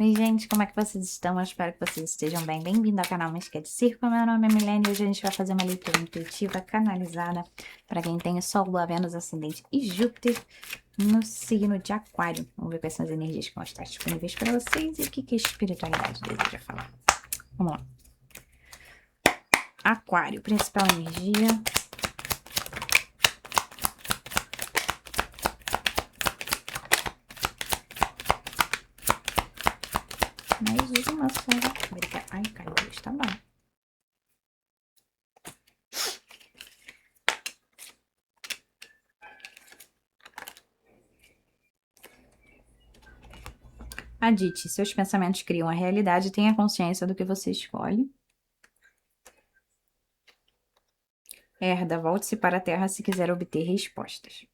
Oi, gente, como é que vocês estão? Eu espero que vocês estejam bem. Bem-vindo ao canal Mística de Circo. Meu nome é Milene e hoje a gente vai fazer uma leitura intuitiva canalizada para quem tem o Sol, Lua, Vênus, Ascendente e Júpiter no signo de Aquário. Vamos ver quais são as energias que vão estar disponíveis para vocês e o que a espiritualidade deseja falar. Vamos lá. Aquário, principal energia. Mais uma só. Ai, caiu, está bom. Adite, seus pensamentos criam a realidade, tenha consciência do que você escolhe. Herda, volte-se para a Terra se quiser obter respostas.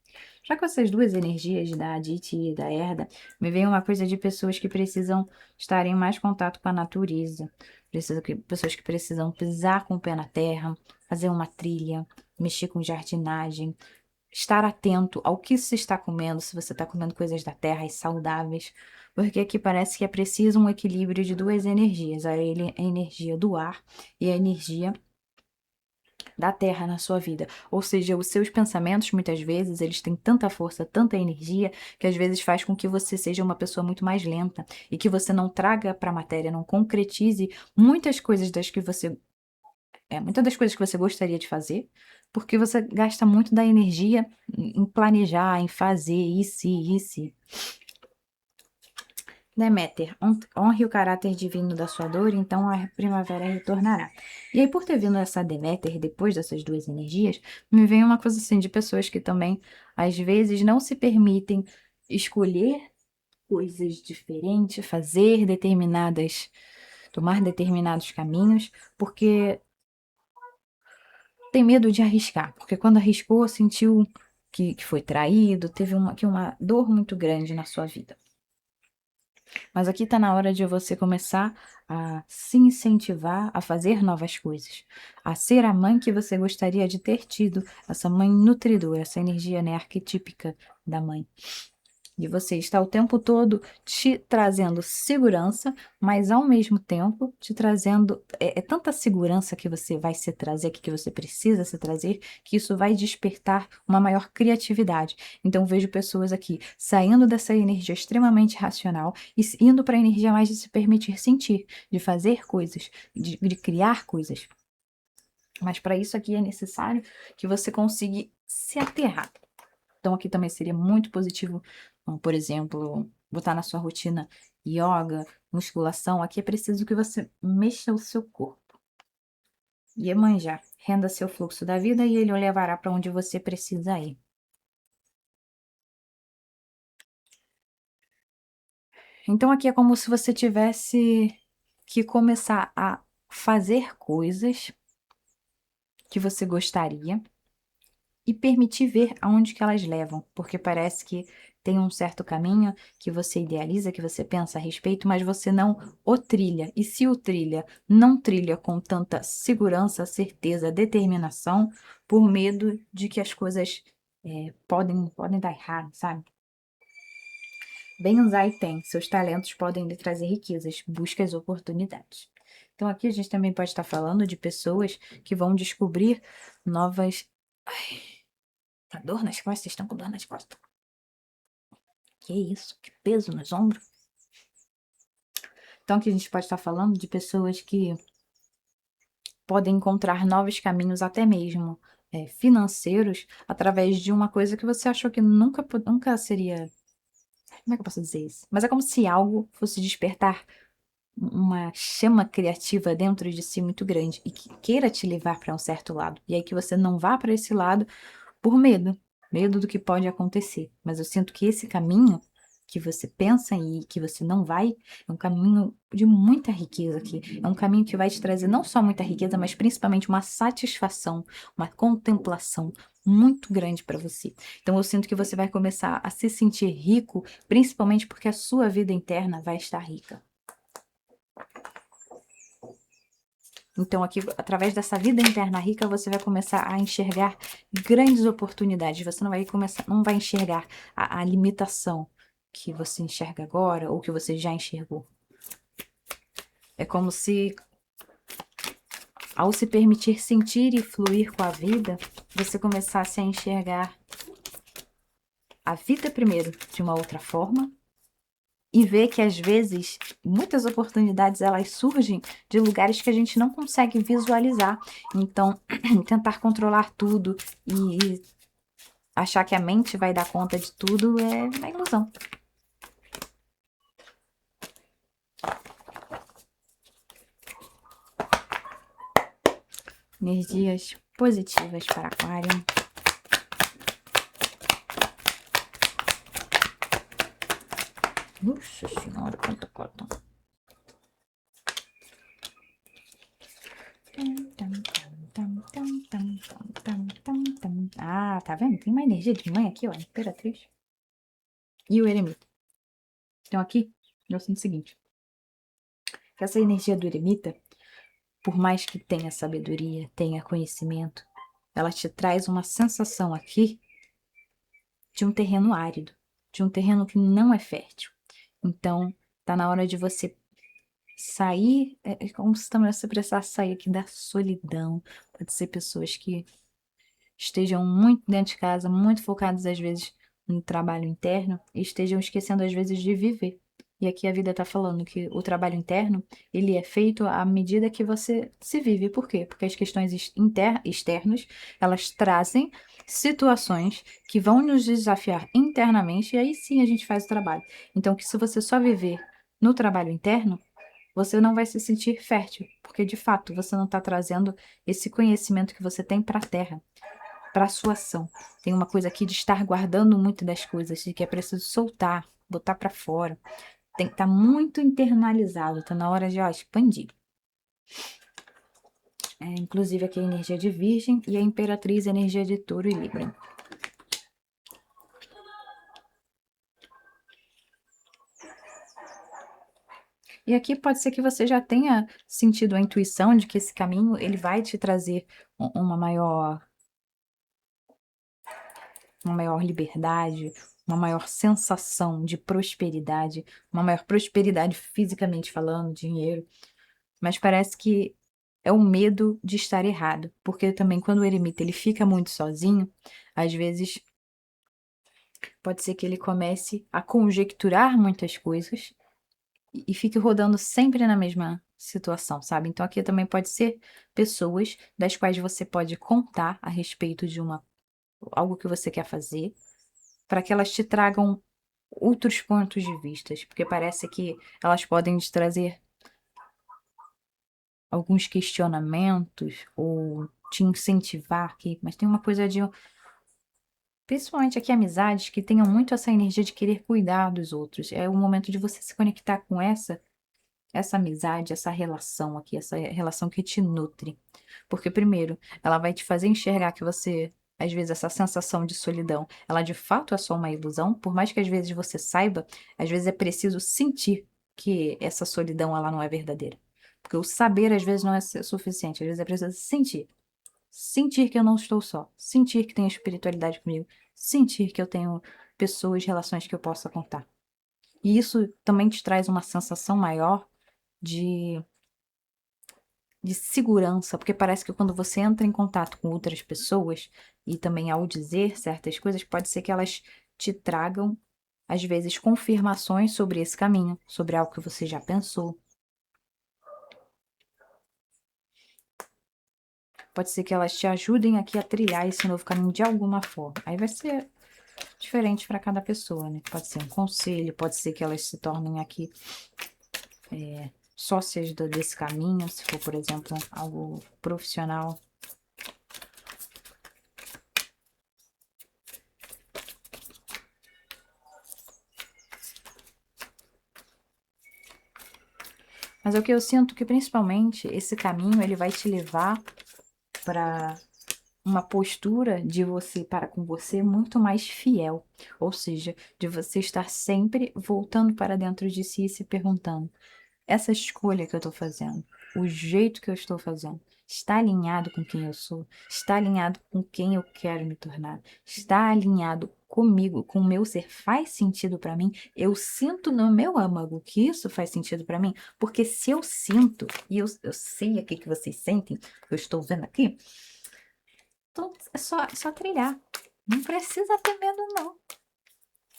Já com essas duas energias da Aditi e da Herda, me vem uma coisa de pessoas que precisam estar em mais contato com a natureza. Pessoas que precisam pisar com o pé na terra, fazer uma trilha, mexer com jardinagem, estar atento ao que se está comendo, se você está comendo coisas da terra e saudáveis. Porque aqui parece que é preciso um equilíbrio de duas energias, a energia do ar e a energia da terra na sua vida. Ou seja, os seus pensamentos, muitas vezes, eles têm tanta força, tanta energia, que às vezes faz com que você seja uma pessoa muito mais lenta e que você não traga para a matéria, não concretize muitas das coisas que você gostaria de fazer, porque você gasta muito da energia em planejar, em fazer isso e isso. Deméter, honre o caráter divino da sua dor, então a primavera retornará. E aí, por ter vindo essa Deméter, depois dessas duas energias, me vem uma coisa assim de pessoas que também, às vezes, não se permitem escolher coisas diferentes, tomar determinados caminhos, porque tem medo de arriscar. Porque quando arriscou, sentiu que foi traído, teve uma dor muito grande na sua vida. Mas aqui está na hora de você começar a se incentivar a fazer novas coisas, a ser a mãe que você gostaria de ter tido, essa mãe nutridora, essa energia, né, arquetípica da mãe. De você estar o tempo todo te trazendo segurança, mas ao mesmo tempo te trazendo. É tanta segurança que você vai se trazer, que você precisa se trazer, que isso vai despertar uma maior criatividade. Então, vejo pessoas aqui saindo dessa energia extremamente racional e indo para a energia mais de se permitir sentir, de fazer coisas, de criar coisas. Mas para isso aqui é necessário que você consiga se aterrar. Então, aqui também seria muito positivo, por exemplo, botar na sua rotina yoga, musculação. Aqui é preciso que você mexa o seu corpo. Iemanjá, renda seu fluxo da vida e ele o levará para onde você precisa ir. Então, aqui é como se você tivesse que começar a fazer coisas que você gostaria e permitir ver aonde que elas levam, porque parece que tem um certo caminho que você idealiza, que você pensa a respeito, mas você não o trilha. E se o trilha, não trilha com tanta segurança, certeza, determinação, por medo de que as coisas podem dar errado, sabe? Bem usar e tem, seus talentos podem lhe trazer riquezas, busque as oportunidades. Então aqui a gente também pode estar falando de pessoas que vão descobrir novas. Tá dor nas costas? Vocês estão com dor nas costas? Que isso? Que peso nos ombros? Então, aqui a gente pode estar falando de pessoas que podem encontrar novos caminhos, até mesmo financeiros, através de uma coisa que você achou que nunca seria. Como é que eu posso dizer isso? Mas é como se algo fosse despertar uma chama criativa dentro de si muito grande e que queira te levar para um certo lado. E aí que você não vá para esse lado por medo do que pode acontecer. Mas eu sinto que esse caminho que você pensa e que você não vai, é um caminho de muita riqueza aqui. É um caminho que vai te trazer não só muita riqueza, mas principalmente uma satisfação, uma contemplação muito grande para você. Então eu sinto que você vai começar a se sentir rico, principalmente porque a sua vida interna vai estar rica. Então, aqui, através dessa vida interna rica, você vai começar a enxergar grandes oportunidades. Você não vai enxergar a limitação que você enxerga agora ou que você já enxergou. É como se, ao se permitir sentir e fluir com a vida, você começasse a enxergar a vida primeiro de uma outra forma e ver que às vezes muitas oportunidades elas surgem de lugares que a gente não consegue visualizar. Então, tentar controlar tudo e achar que a mente vai dar conta de tudo é uma ilusão. Energias positivas para Aquário. Nossa senhora, quanto cotton. Ah, tá vendo? Tem uma energia de mãe aqui, ó, Imperatriz. E o eremita. Então aqui, eu sinto o seguinte. Essa energia do eremita, por mais que tenha sabedoria, tenha conhecimento, ela te traz uma sensação aqui de um terreno árido, de um terreno que não é fértil. Então, tá na hora de você sair, é como se também você precisasse sair aqui da solidão. Pode ser pessoas que estejam muito dentro de casa, muito focadas às vezes no trabalho interno e estejam esquecendo às vezes de viver. E aqui a vida está falando que o trabalho interno, ele é feito à medida que você se vive. Por quê? Porque as questões externas, elas trazem situações que vão nos desafiar internamente e aí sim a gente faz o trabalho. Então, que se você só viver no trabalho interno, você não vai se sentir fértil, porque de fato você não está trazendo esse conhecimento que você tem para a terra, para a sua ação. Tem uma coisa aqui de estar guardando muito das coisas, de que é preciso soltar, botar para fora. Tem que estar muito internalizado, tá na hora de, ó, expandir. Inclusive aqui a energia de Virgem e a Imperatriz, a energia de Touro e Libra. E aqui pode ser que você já tenha sentido a intuição de que esse caminho ele vai te trazer uma maior liberdade, uma maior sensação de prosperidade, uma maior prosperidade fisicamente falando, dinheiro. Mas parece que é o medo de estar errado, porque também quando o eremita ele fica muito sozinho, às vezes pode ser que ele comece a conjecturar muitas coisas e fique rodando sempre na mesma situação, sabe? Então aqui também pode ser pessoas das quais você pode contar a respeito de algo que você quer fazer, para que elas te tragam outros pontos de vista, porque parece que elas podem te trazer alguns questionamentos ou te incentivar aqui, mas tem uma coisa de, principalmente aqui amizades que tenham muito essa energia de querer cuidar dos outros. É o momento de você se conectar com essa amizade, essa relação aqui, essa relação que te nutre. Porque, primeiro, ela vai te fazer enxergar que você, às vezes, essa sensação de solidão, ela de fato é só uma ilusão, por mais que às vezes você saiba, às vezes é preciso sentir que essa solidão, ela não é verdadeira. Porque o saber, às vezes, não é suficiente, às vezes é preciso sentir. Sentir que eu não estou só, sentir que tem espiritualidade comigo, sentir que eu tenho pessoas, relações que eu possa contar. E isso também te traz uma sensação maior de, de segurança, porque parece que quando você entra em contato com outras pessoas, e também ao dizer certas coisas, pode ser que elas te tragam, às vezes, confirmações sobre esse caminho, sobre algo que você já pensou. Pode ser que elas te ajudem aqui a trilhar esse novo caminho de alguma forma. Aí vai ser diferente para cada pessoa, né? Pode ser um conselho, pode ser que elas se tornem aqui sócias desse caminho, se for, por exemplo, algo profissional. Mas é o que eu sinto que principalmente esse caminho ele vai te levar para uma postura de você para com você muito mais fiel, ou seja, de você estar sempre voltando para dentro de si e se perguntando: essa escolha que eu estou fazendo, o jeito que eu estou fazendo, está alinhado com quem eu sou, está alinhado com quem eu quero me tornar, está alinhado comigo, com o meu ser, faz sentido para mim. Eu sinto no meu âmago que isso faz sentido para mim, porque se eu sinto, e eu sei aqui que vocês sentem, eu estou vendo aqui, então é só trilhar. Não precisa ter medo, não.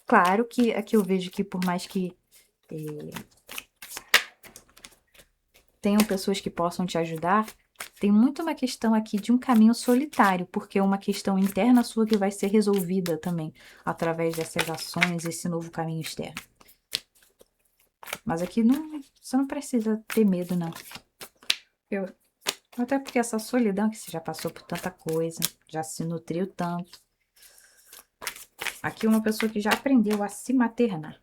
Claro que aqui eu vejo que por mais que tenham pessoas que possam te ajudar, tem muito uma questão aqui de um caminho solitário, porque é uma questão interna sua que vai ser resolvida também através dessas ações, esse novo caminho externo. Mas aqui não, você não precisa ter medo, não. Até porque essa solidão que você já passou por tanta coisa, já se nutriu tanto. Aqui uma pessoa que já aprendeu a se maternar.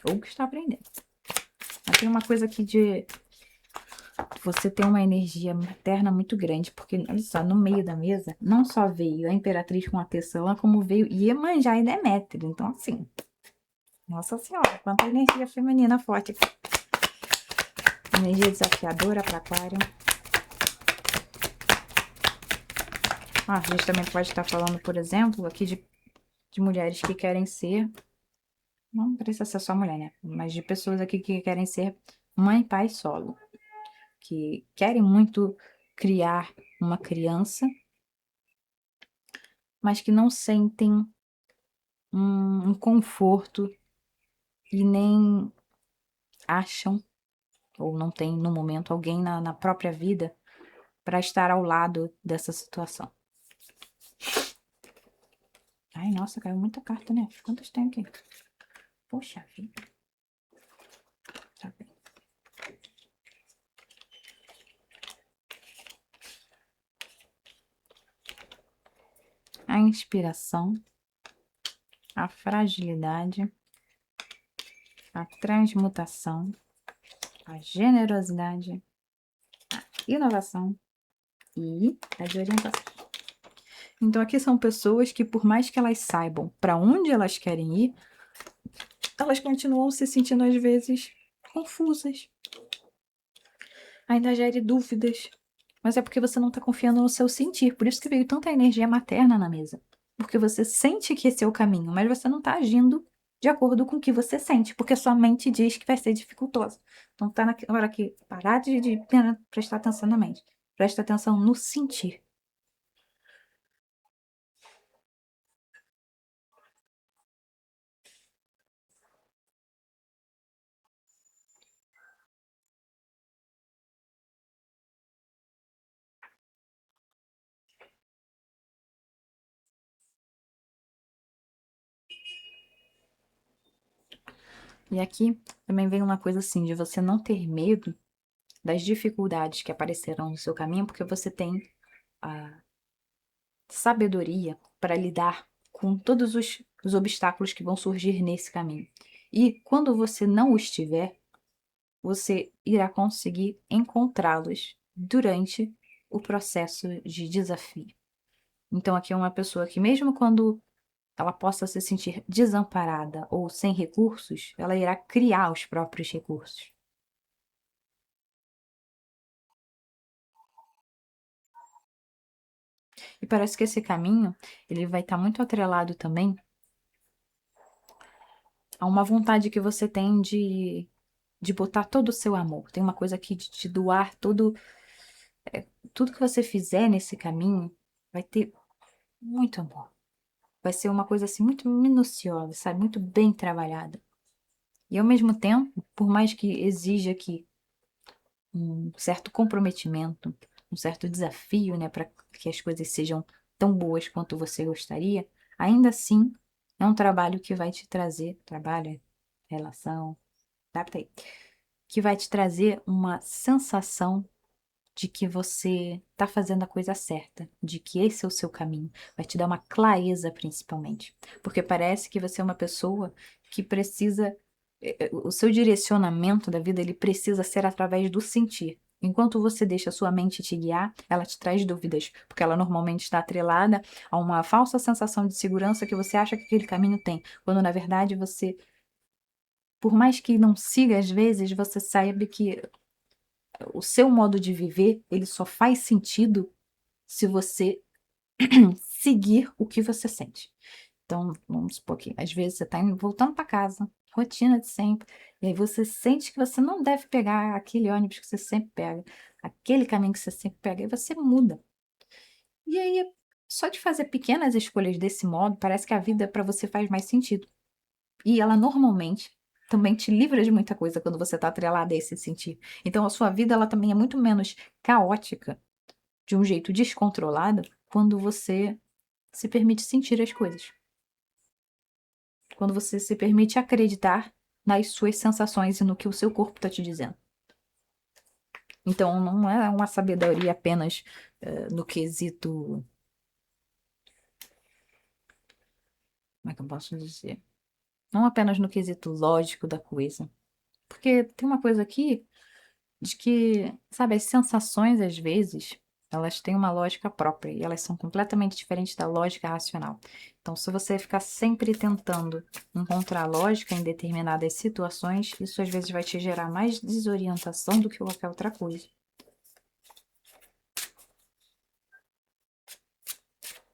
Ou que está aprendendo. Mas tem uma coisa aqui de você ter uma energia materna muito grande, porque, olha só, no meio da mesa, não só veio a Imperatriz com a Tecelã, como veio Iemanjá e Deméter. Então, assim, nossa senhora, quanta energia feminina forte aqui. Energia desafiadora para Aquário. A gente também pode estar falando, por exemplo, aqui de mulheres que querem ser, não precisa ser só mulher, né? Mas de pessoas aqui que querem ser mãe, pai, solo. Que querem muito criar uma criança, mas que não sentem um conforto e nem acham, ou não tem no momento, alguém na própria vida para estar ao lado dessa situação. Ai, nossa, caiu muita carta, né? Quantas tem aqui? Poxa vida. Tá bem. A inspiração, a fragilidade, a transmutação, a generosidade, a inovação e a de orientação. Então aqui são pessoas que, por mais que elas saibam para onde elas querem ir, elas continuam se sentindo às vezes confusas. Ainda gere dúvidas. Mas é porque você não está confiando no seu sentir. Por isso que veio tanta energia materna na mesa. Porque você sente que esse é o caminho, mas você não está agindo de acordo com o que você sente, porque sua mente diz que vai ser dificultoso. Então tá na hora que parar de prestar atenção na mente. Presta atenção no sentir. E aqui também vem uma coisa assim, de você não ter medo das dificuldades que aparecerão no seu caminho, porque você tem a sabedoria para lidar com todos os obstáculos que vão surgir nesse caminho. E quando você não os tiver, você irá conseguir encontrá-los durante o processo de desafio. Então, aqui é uma pessoa que, mesmo quando ela possa se sentir desamparada ou sem recursos, ela irá criar os próprios recursos. E parece que esse caminho, ele vai estar muito atrelado também a uma vontade que você tem de botar todo o seu amor. Tem uma coisa aqui de te doar tudo que você fizer nesse caminho vai ter muito amor. Vai ser uma coisa assim muito minuciosa, sabe? Muito bem trabalhada. E ao mesmo tempo, por mais que exija aqui um certo comprometimento, um certo desafio, né, para que as coisas sejam tão boas quanto você gostaria, ainda assim é um trabalho que vai te trazer, trabalho, relação, adapta aí, que vai te trazer uma sensação de que você está fazendo a coisa certa, de que esse é o seu caminho. Vai te dar uma clareza, principalmente. Porque parece que você é uma pessoa que precisa. O seu direcionamento da vida, ele precisa ser através do sentir. Enquanto você deixa a sua mente te guiar, ela te traz dúvidas, porque ela normalmente está atrelada a uma falsa sensação de segurança que você acha que aquele caminho tem, quando na verdade você, por mais que não siga às vezes, você sabe que o seu modo de viver, ele só faz sentido se você seguir o que você sente. Então, vamos supor que às vezes você está voltando para casa, rotina de sempre, e aí você sente que você não deve pegar aquele ônibus que você sempre pega, aquele caminho que você sempre pega, e você muda. E aí, só de fazer pequenas escolhas desse modo, parece que a vida para você faz mais sentido. E ela normalmente também te livra de muita coisa quando você está atrelada a esse sentir. Então, a sua vida ela também é muito menos caótica, de um jeito descontrolado, quando você se permite sentir as coisas. Quando você se permite acreditar nas suas sensações e no que o seu corpo está te dizendo. Então, não é uma sabedoria apenas no quesito. Como é que eu posso dizer? Não apenas no quesito lógico da coisa. Porque tem uma coisa aqui de que, sabe, as sensações, às vezes, elas têm uma lógica própria e elas são completamente diferentes da lógica racional. Então, se você ficar sempre tentando encontrar lógica em determinadas situações, isso às vezes vai te gerar mais desorientação do que qualquer outra coisa.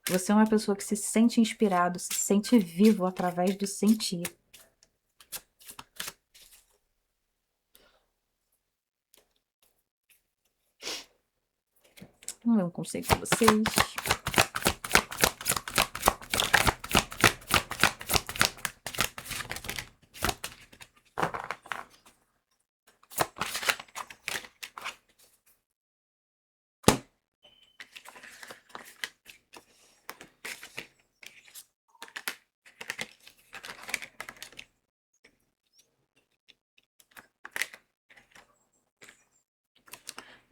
Você é uma pessoa que se sente inspirado, se sente vivo através do sentir. Vamos ver um conselho para vocês.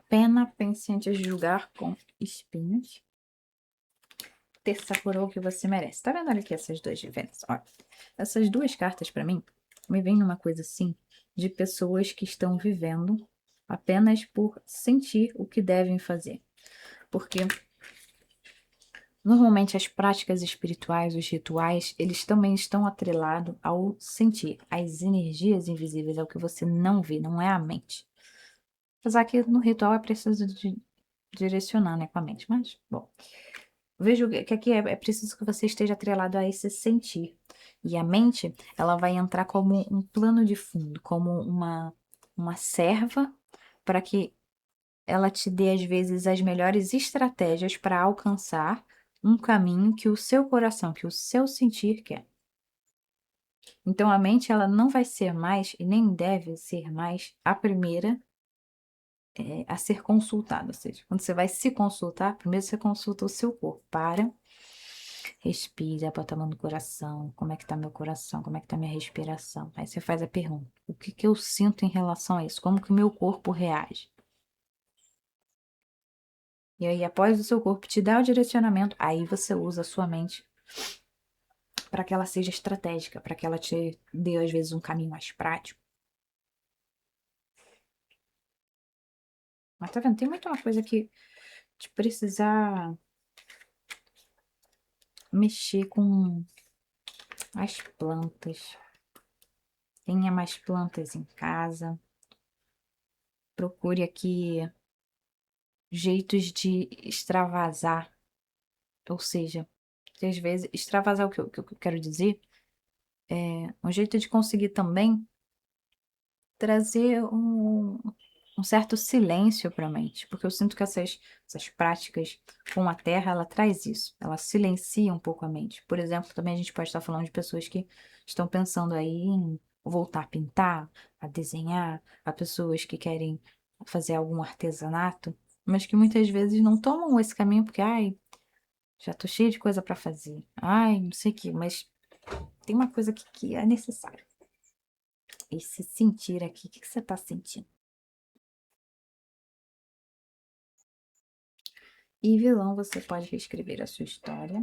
Pena, pense antes de julgar com espinhos. Terça coroa que você merece. Tá vendo? Olha aqui essas duas diferenças. Olha, essas duas cartas pra mim me vem numa coisa assim de pessoas que estão vivendo apenas por sentir o que devem fazer. Porque normalmente as práticas espirituais, os rituais, eles também estão atrelados ao sentir, às energias invisíveis, ao que você não vê, não é a mente. Apesar que no ritual é preciso de direcionar, né, com a mente, mas, bom. Vejo que aqui é preciso que você esteja atrelado a esse sentir. E a mente, ela vai entrar como um plano de fundo, como uma serva, para que ela te dê, às vezes, as melhores estratégias para alcançar um caminho que o seu coração, que o seu sentir quer. Então, a mente, ela não vai ser mais, e nem deve ser mais, a primeira a ser consultada. Ou seja, quando você vai se consultar, primeiro você consulta o seu corpo. Respira, bota a mão no coração. Como é que tá meu coração? Como é que tá minha respiração? Aí você faz a pergunta: o que que eu sinto em relação a isso? Como que o meu corpo reage? E aí, após o seu corpo te dar o direcionamento, aí você usa a sua mente para que ela seja estratégica, para que ela te dê, às vezes, um caminho mais prático. Mas tá vendo? Tem muito uma coisa que de precisar mexer com as plantas. Tenha mais plantas em casa. Procure aqui jeitos de extravasar. Ou seja, que às vezes, extravasar o que eu quero dizer é um jeito de conseguir também trazer um certo silêncio para a mente, porque eu sinto que essas práticas com a terra, ela traz isso, ela silencia um pouco a mente. Por exemplo, também a gente pode estar falando de pessoas que estão pensando aí em voltar a pintar, a desenhar, a pessoas que querem fazer algum artesanato, mas que muitas vezes não tomam esse caminho porque, ai, já tô cheia de coisa para fazer. Ai, não sei o que, mas tem uma coisa que é necessário. Esse sentir aqui, o que que você tá sentindo? E vilão, você pode reescrever a sua história.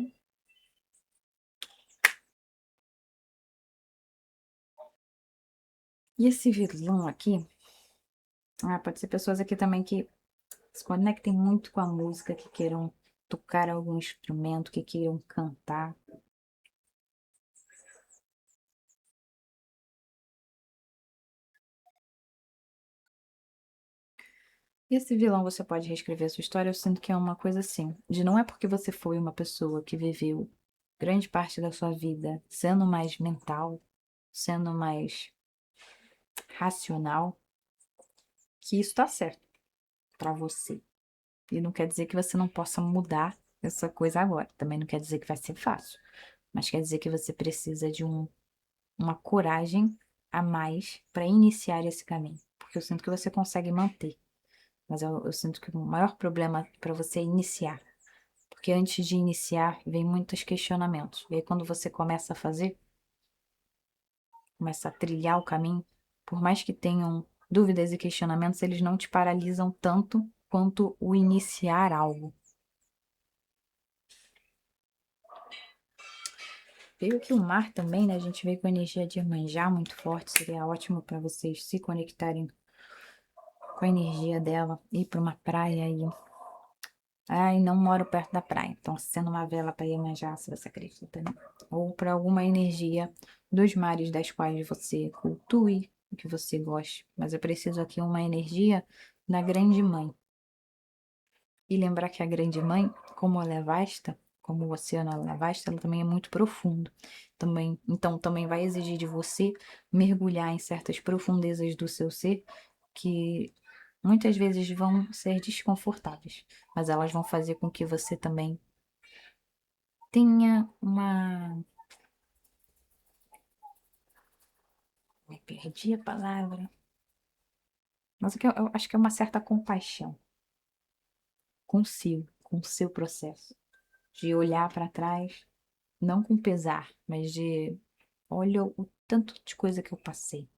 E esse vilão aqui, pode ser pessoas aqui também que se conectem muito com a música, que queiram tocar algum instrumento, que queiram cantar. E esse vilão você pode reescrever a sua história, eu sinto que é uma coisa assim, de não é porque você foi uma pessoa que viveu grande parte da sua vida sendo mais mental, sendo mais racional, que isso tá certo pra você. E não quer dizer que você não possa mudar essa coisa agora. Também não quer dizer que vai ser fácil, mas quer dizer que você precisa de uma coragem a mais para iniciar esse caminho, porque eu sinto que você consegue manter. Mas eu sinto que o maior problema para você é iniciar. Porque antes de iniciar, vem muitos questionamentos. E aí, quando você começa a fazer, começa a trilhar o caminho, por mais que tenham dúvidas e questionamentos, eles não te paralisam tanto quanto o iniciar algo. Veio aqui o mar também, né? A gente veio com a energia de Iemanjá muito forte. Seria ótimo para vocês se conectarem com a energia dela, ir para uma praia e ai, não moro perto da praia, então acenda uma vela para Iemanjá, se você acredita, né? Ou para alguma energia dos mares das quais você cultue, que você goste. Mas eu preciso aqui uma energia da Grande Mãe. E lembrar que a Grande Mãe, como ela é vasta, como o oceano ela é vasta, ela também é muito profundo. Também, então também vai exigir de você mergulhar em certas profundezas do seu ser que muitas vezes vão ser desconfortáveis, mas elas vão fazer com que você também tenha uma. Me perdi a palavra. Mas o que eu acho que é uma certa compaixão consigo, com o seu processo. De olhar para trás, não com pesar, mas de olha o tanto de coisa que eu passei.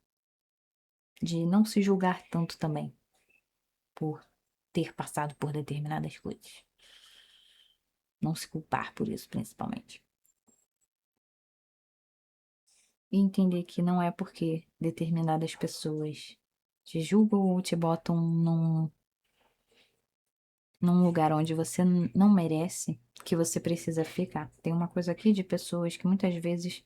De não se julgar tanto também por ter passado por determinadas coisas. Não se culpar por isso, principalmente. E entender que não é porque determinadas pessoas te julgam ou te botam num lugar onde você não merece que você precisa ficar. Tem uma coisa aqui de pessoas que muitas vezes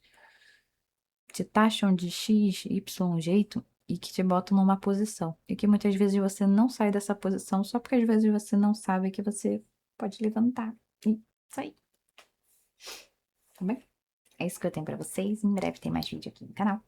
te taxam de X, Y jeito e que te botam numa posição. E que muitas vezes você não sai dessa posição só porque às vezes você não sabe que você pode levantar e sair. Tá bem? É isso que eu tenho pra vocês. Em breve tem mais vídeo aqui no canal.